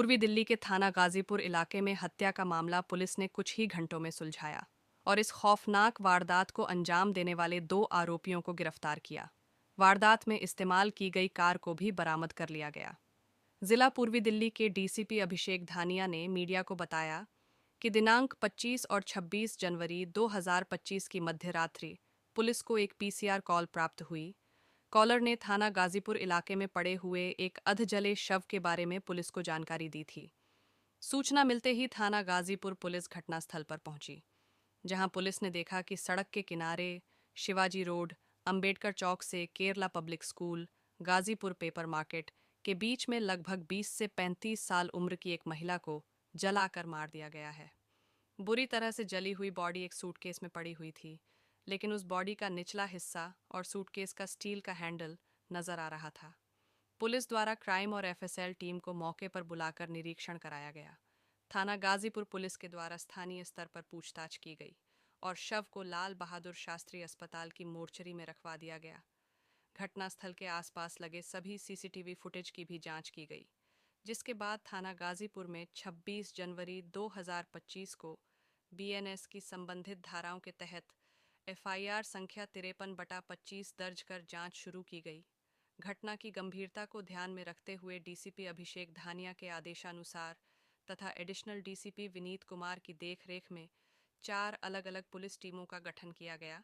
पूर्वी दिल्ली के थाना गाजीपुर इलाके में हत्या का मामला पुलिस ने कुछ ही घंटों में सुलझाया और इस खौफनाक वारदात को अंजाम देने वाले 2 आरोपियों को गिरफ्तार किया। वारदात में इस्तेमाल की गई कार को भी बरामद कर लिया गया। जिला पूर्वी दिल्ली के डीसीपी अभिषेक धानिया ने मीडिया को बताया कि दिनांक 25 और 26 जनवरी 2025 की मध्य रात्रि पुलिस को एक पीसीआर कॉल प्राप्त हुई। कॉलर ने थाना गाजीपुर इलाके में पड़े हुए एक अधजले शव के बारे में पुलिस को जानकारी दी थी। सूचना मिलते ही थाना गाजीपुर पुलिस घटनास्थल पर पहुंची, जहां पुलिस ने देखा कि सड़क के किनारे शिवाजी रोड, अंबेडकर चौक से Kerala public school, Ghazipur paper market के बीच में लगभग 20 से 35 साल उम्र की एक महिला को जलाकर मार दिया गया है। बुरी तरह से जली हुई बॉडी एक सूटकेस में पड़ी हुई थी, लेकिन उस बॉडी का निचला हिस्सा और सूटकेस का स्टील का हैंडल नजर आ रहा था। पुलिस द्वारा क्राइम और एफएसएल टीम को मौके पर बुलाकर निरीक्षण कराया गया। थाना गाजीपुर पुलिस के द्वारा स्थानीय स्तर पर पूछताछ की गई और शव को लाल बहादुर शास्त्री अस्पताल की मोर्चरी में रखवा दिया गया। घटनास्थल के आसपास लगे सभी सीसीटीवी फुटेज की भी जांच की गई, जिसके बाद थाना गाजीपुर में 26 जनवरी 2025 को बीएनएस की संबंधित धाराओं के तहत एफआईआर संख्या 53/25 दर्ज कर जांच शुरू की गई। घटना की गंभीरता को ध्यान में रखते हुए डीसीपी अभिषेक धानिया के आदेशानुसार तथा एडिशनल डीसीपी विनीत कुमार की देखरेख में 4 अलग-अलग पुलिस टीमों का गठन किया गया,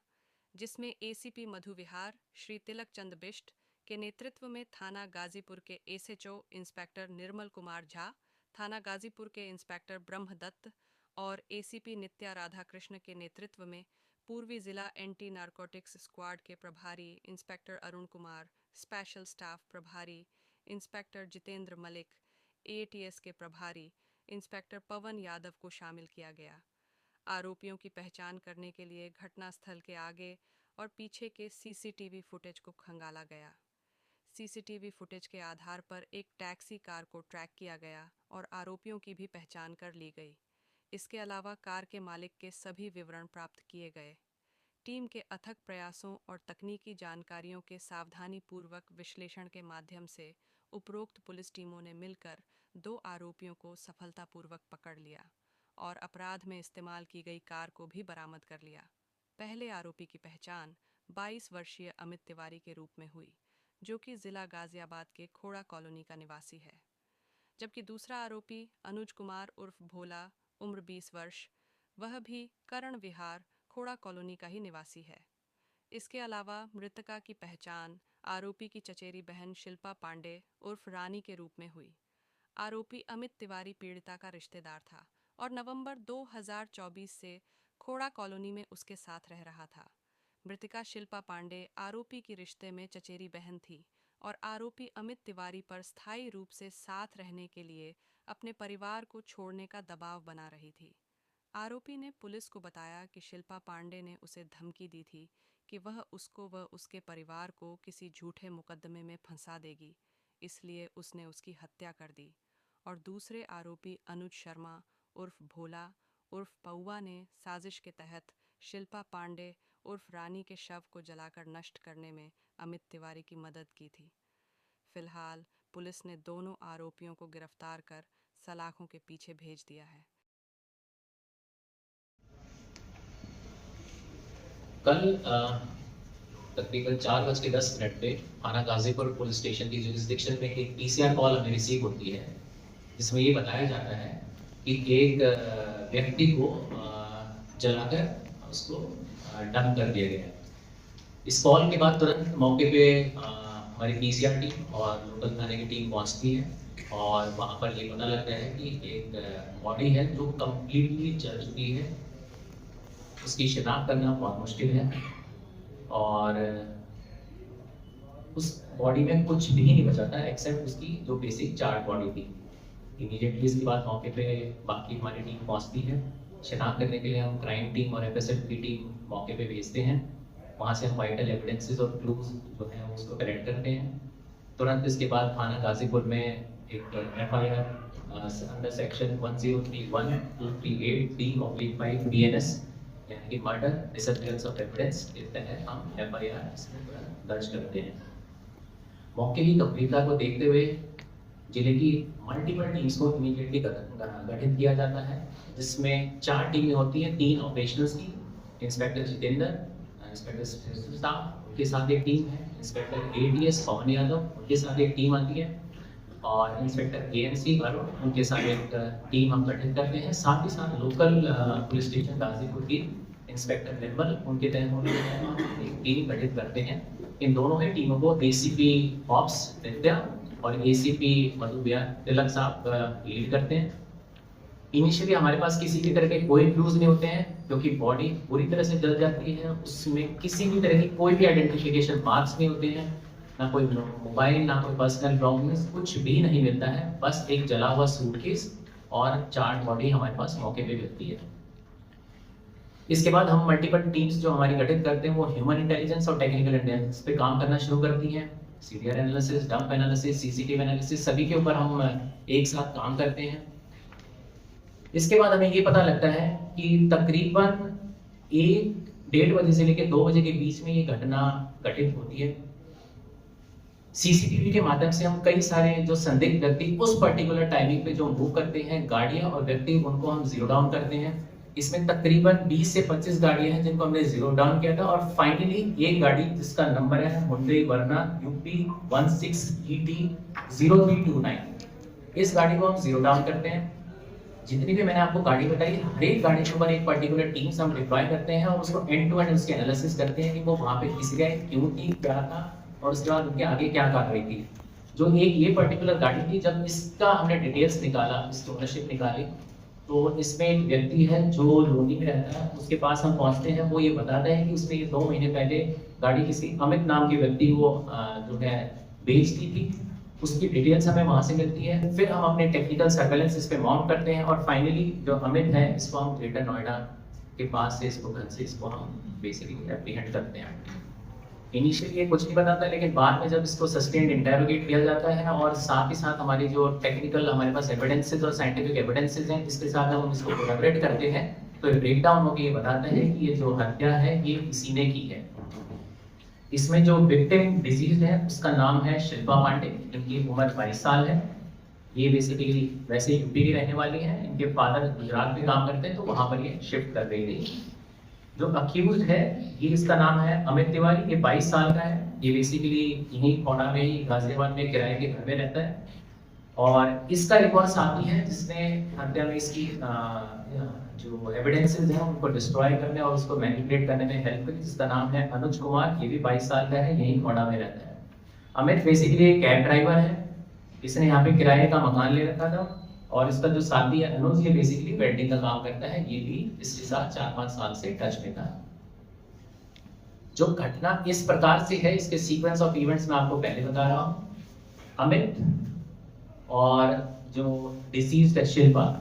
जिसमें एसीपी मधु विहार श्री तिलक चंद बिष्ट के नेतृत्व में थाना गाजीपुर के एसएचओ इंस्पेक्टर निर्मल कुमार झा, थाना गाजीपुर के इंस्पेक्टर ब्रह्मदत्त और एसीपी नित्या राधा कृष्ण के नेतृत्व में पूर्वी जिला एंटी नारकोटिक्स स्क्वाड के प्रभारी inspector Arun Kumar, special staff प्रभारी इंस्पेक्टर जितेंद्र मलिक, एटीएस के प्रभारी इंस्पेक्टर पवन यादव को शामिल किया गया। आरोपियों की पहचान करने के लिए घटनास्थल के आगे और पीछे के सीसीटीवी फुटेज को खंगाला गया। सीसीटीवी फुटेज के आधार पर एक टैक्सी कार को ट्रैक किया गया और आरोपियों की भी पहचान कर ली गई। इसके अलावा कार के मालिक के सभी विवरण प्राप्त किए गए। टीम के अथक प्रयासों और तकनीकी जानकारियों के सावधानीपूर्वक विश्लेषण के माध्यम से उपरोक्त पुलिस टीमों ने मिलकर 2 आरोपियों को सफलतापूर्वक पकड़ लिया और अपराध में इस्तेमाल की गई कार को भी बरामद कर लिया। पहले आरोपी की पहचान 22 वर्षीय अमित तिवारी के रूप में हुई, जो कि जिला गाजियाबाद के खोड़ा कॉलोनी का निवासी है, जबकि दूसरा आरोपी अनुज कुमार उर्फ भोला, उम्र 20 वर्ष, वह भी करण विहार खोड़ा कॉलोनी का ही निवासी है। इसके अलावा मृतका की पहचान आरोपी की चचेरी बहन शिल्पा पांडे उर्फ रानी के रूप में हुई। आरोपी अमित तिवारी पीड़िता का रिश्तेदार था और नवंबर 2024 से खोड़ा कॉलोनी में उसके साथ रह रहा था। मृतका शिल्पा पांडे आरोपी की रिश्ते में चचेरी बहन थी और आरोपी अमित तिवारी पर स्थायी रूप से साथ रहने के लिए अपने परिवार को छोड़ने का दबाव बना रही थी। आरोपी ने पुलिस को बताया कि शिल्पा पांडे ने उसे धमकी दी थी कि वह उसको व उसके परिवार को किसी झूठे मुकदमे में फंसा देगी, इसलिए उसने उसकी हत्या कर दी। और दूसरे आरोपी अनुज शर्मा उर्फ भोला उर्फ पौवा ने साजिश के तहत शिल्पा पांडे उर्फ रानी के शव को जलाकर नष्ट करने में अमित तिवारी की मदद की थी। फिलहाल पुलिस ने दोनों आरोपियों को गिरफ्तार कर सलाखों के पीछे भेज दिया है। कल तकरीबन 4:10 पे थाना गाजीपुर पुलिस स्टेशन की जुरिस्डिक्शन में एक पीसीआर कॉल हमें रिसीव होती है, जिसमें ये बताया जाता है कि एक व्यक्ति को जलाकर उसको डंप कर दिया गया है। इस कॉल के बाद तुरंत मौके पे हमारी पीसीआर टीम और लोकल थाने की टीम पहुंचती है और वहाँ पर ये पता लगता है कि एक बॉडी है जो कम्प्लीटली जल चुकी है। उसकी शिनाख्त करना बहुत मुश्किल है और उस बॉडी में कुछ भी नहीं बचा था एक्सेप्ट उसकी जो बेसिक चार्ट बॉडी थी। इमीडिएटली इसके बाद मौके पे बाकी हमारी टीम पहुंचती है। शिनाख्त करने के लिए हम क्राइम टीम और एफएसएल की टीम मौके पे भेजते हैं। वहाँ से हम वाइटल एविडेंसेस और क्लूज जो हैं उसको कलेक्ट करते हैं। तुरंत इसके बाद थाना गाजीपुर में एक FIR under section 1031 238 D/5 BNS यानी कि मर्डर डिसअपियरेंस ऑफ एविडेंस के तहत हम एफआईआर दर्ज करते हैं। मौके की गंभीरता को देखते हुए जिले की मल्टीपल टीम्स को इमीडिएटली गठित किया जाता है, जिसमें 4 टीमें होती हैं, 3 ऑपरेशनल्स की, इंस्पेक्टर जितेंद्र, इंस्पेक्टर साहब, उनके साथ एक टीम है, इंस्पेक्टर एडीएस पवन यादव, उनके साथ एक टीम आती है, और इंस्पेक्टर एएनसी वरुण, उनके साथ एक टीम हम गठित करते हैं। साथ ही साथ लोकल पुलिस स्टेशन गाजीपुर की इंस्पेक्टर निर्मल, उनके तहत एक टीम गठित करते हैं। इन दोनों ही टीमों को एसीपी ऑप्स विद्या और एसीपी मधुबिया तिलक साहब लीड करते हैं। इनिशियली हमारे पास किसी भी तरह के कोई क्लूज नहीं होते हैं, क्योंकि बॉडी पूरी तरह से जल जाती है, उसमें किसी भी तरह की कोई भी आइडेंटिफिकेशन मार्क्स नहीं होते हैं, ना कोई मोबाइल, ना कोई पर्सनल डॉक्यूमेंट्स, कुछ भी नहीं मिलता है। बस एक जला हुआ सूटकेस और 4 बॉडी हमारे पास मौके पे मिलती है। इसके बाद हम मल्टीपल टीम्स जो हमारी गठित करते हैं वो ह्यूमन इंटेलिजेंस और टेक्निकल इंटेलिजेंस पे काम करना शुरू करती हैं। CDR analysis, dump analysis, CCTV analysis, सभी के ऊपर हम एक साथ काम करते हैं। इसके बाद हमें ये पता लगता है कि तकरीबन 1-1:30 बजे से लेकर 2 बजे के बीच में ये घटना घटित होती है। सीसीटीवी के माध्यम से हम कई सारे जो संदिग्ध व्यक्ति उस पर्टिकुलर टाइमिंग पे जो मूव करते हैं, गाड़ियां और व्यक्ति, उनको हम जीरो डाउन करते हैं। इसमें तकरीबन 20 से 25 गाड़ियां हैं जिनको हमने जीरो डाउन किया था, और फाइनली एक गाड़ी जिसका नंबर है हुंडई वर्ना यूपी 16ET 0329, इस गाड़ी को हम जीरो डाउन करते हैं। जितनी भी मैंने आपको गाड़ी बताई, हर एक गाड़ी के ऊपर एक पर्टिकुलर टीम से हम डिप्लॉय करते हैं और उसको एंड टू एंड उसके एनालिसिस करते हैं कि वो वहां पे किस गए, क्यों थी, क्या था, और उसके बाद उनके आगे क्या कार्रवाई थी। जो एक ये पर्टिकुलर गाड़ी थी, जब इसका हमने डिटेल्स निकाला, इसकी ओनरशिप निकाली, तो इसमें एक व्यक्ति है जो लोनी में रहता है, उसके पास हम पहुंचते हैं। वो ये बताता है कि उसने ये 2 महीने पहले गाड़ी किसी अमित नाम के व्यक्ति को जो है बेच दी थी। उसकी डिटेल्स हमें वहां से मिलती है। फिर हम अपने टेक्निकल सर्वेलेंस इस पे माउंट करते हैं, और फाइनली जो अमित है, इसको हम ग्रेटर नोएडा के पास से इसको घर से इसको हम बेसिकली एप्रीहेंड करते हैं। इनिशियली ये कुछ नहीं बताता, लेकिन बाद में जब इसको सस्टेन्ड इंटेरोगेट किया जाता है और साथ ही साथ हमारी जो टेक्निकल हमारे पास एविडेंसेस और साइंटिफिक एविडेंसेस हैं, इसके साथ हम इसको कोलैबोरेट करते हैं, तो ये ब्रेक डाउन होकर ये बताता है कि ये जो हत्या है ये इसी ने की है। इसमें जो विक्टिम डिजीज है उसका नाम है शिल्पा पांडे, इनकी उम्र 22 साल है। ये बेसिकली वैसे यूपी की रहने वाली है, इनके फादर गुजरात में काम करते हैं, तो वहां पर ये शिफ्ट कर गई थी। जो अक्यूज है, ये इसका नाम है अमित तिवारी, ये 22 साल का है। ये बेसिकली यहीं कोटा में ही गाजियाबाद में किराए के घर में रहता है, और इसका एक और साथी है जिसने हत्या में इसकी जो एविडेंसेस हैं उनको डिस्ट्रॉय करने और उसको मैनिपुलेट करने में हेल्प की, जिसका नाम है अनुज कुमार, ये भी 22 साल का है, यहीं कोटा में रहता है। अमित बेसिकली एक कैब ड्राइवर है, इसने यहाँ पे किराए का मकान ले रखा था, और इसका जो साथी है अनुज, ये बेसिकली वेल्डिंग का काम करता है, ये भी इसके साथ 4-5 साल से टच में था। जो घटना इस प्रकार से है, इसके सीक्वेंस ऑफ इवेंट्स मैं आपको पहले बता रहा हूँ। अमित और जो डिसीज्ड है शिल्पा,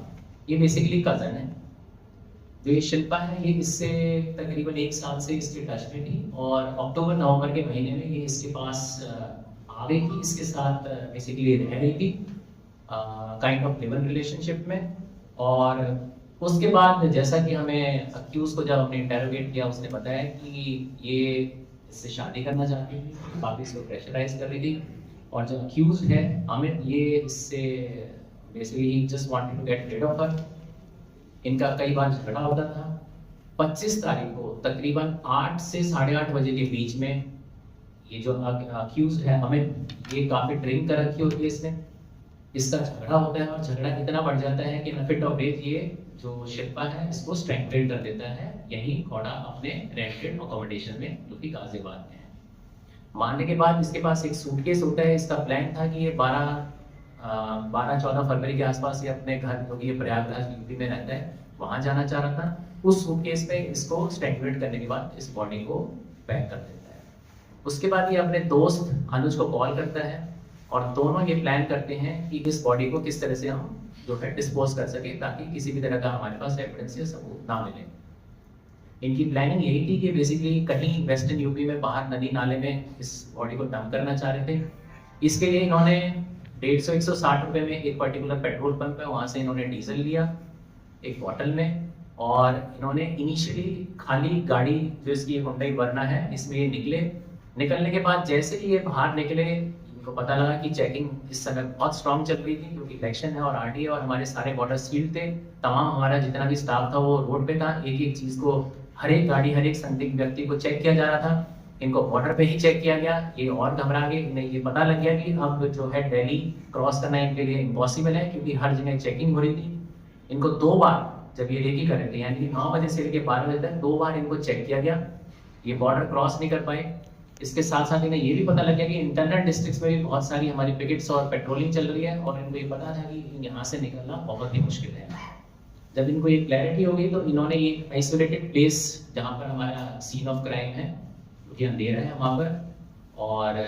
ये बेसिकली कजन है। जो ये शिल्पा है, ये इससे तकरीबन 1 साल से इसके टच में थी, और अक्टूबर-नवंबर के महीने में ये इसके पास आ गई थी, इसके साथ बेसिकली रह रही थी kind of live in relationship में। और उसके बाद जैसा कि हमें अक्यूज को जब हमने इंटेरोगेट किया, उसने बताया कि ये इससे शादी करना चाहती थी, काफी इसको प्रेशराइज कर रही थी, और जो अक्यूज है अमित, ये इससे basically just wanted to get rid of her. इनका कई बार झगड़ा होता था। 25 तारीख को तकरीबन 8 से 8:30 बजे के बीच में ये जो अक्यूज है अमित, ये काफी ड्रिंक कर रखी होती है इसने, इसका झगड़ा होता है, और झगड़ा इतना बढ़ जाता है कि इन फिट ऑफ डेथ ये जो शिल्पा है इसको स्ट्रैंगल कर देता है, यही कोड़ा अपने रेंटेड अकोमोडेशन में, जो कि गाजियाबाद में है। मारने के बाद इसके पास एक सूटकेस होता है। इसका प्लान था कि ये 12-14 फरवरी के आसपास ये अपने घर, जो कि ये प्रयागराज यूपी में रहता है, वहां जाना चाह रहा था। उस सूटकेस में इसको स्ट्रैंगुलेट करने के बाद इस बॉडी को पैक कर देता है। उसके बाद ये अपने दोस्त अनुज को कॉल करता है, और दोनों ये प्लान करते हैं कि इस बॉडी को किस तरह से हम जो है डिस्पोज कर सके, ताकि किसी भी तरह का हमारे पास एविडेंस या सबूत ना मिले। इनकी प्लानिंग यही थी कि बेसिकली कहीं वेस्टर्न यूपी में बाहर नदी नाले में इस बॉडी को डंप करना चाह रहे थे। इसके लिए इन्होंने 150-160 रुपए में एक पर्टिकुलर पेट्रोल पंप है, वहां से इन्होंने डीजल लिया एक बॉटल में, और इन्होंने इनिशियली खाली गाड़ी जो इसकी हुंडई वर्ना है, इसमें ये निकले। निकलने के बाद जैसे ही ये बाहर निकले, इनको पता लगा कि चेकिंग इस समय बहुत स्ट्रांग चल रही थी क्योंकि इलेक्शन है और आरटीए और हमारे सारे बॉर्डर सील्ड थे। तमाम हमारा जितना भी स्टाफ था वो रोड पे था, एक एक चीज़ को, हर एक गाड़ी, हर एक संदिग्ध व्यक्ति को चेक किया जा रहा था। इनको बॉर्डर पे ही चेक किया गया। ये और घबरा गए, इन्हें ये पता लग गया कि अब जो है दिल्ली क्रॉस करना इनके लिए इम्पॉसिबल है क्योंकि हर जगह चेकिंग हो रही थी। इनको 2 बार, जब ये रेकी कर रहे थे यानी 9 बजे से लेकर 12 बजे तक 2 बार इनको चेक किया गया। ये बॉर्डर क्रॉस नहीं कर पाए। इसके साथ साथ इन्हें ये भी पता लग गया कि इंटरनल डिस्ट्रिक्ट्स में भी बहुत सारी हमारी पिकेट्स और पेट्रोलिंग चल रही है और इनको ये पता था कि यहाँ से निकलना बहुत ही मुश्किल है। जब इनको ये क्लैरिटी हो गई तो इन्होंने ये आइसोलेटेड प्लेस जहाँ पर हमारा सीन ऑफ क्राइम है, क्योंकि अंधेरा है वहाँ पर, और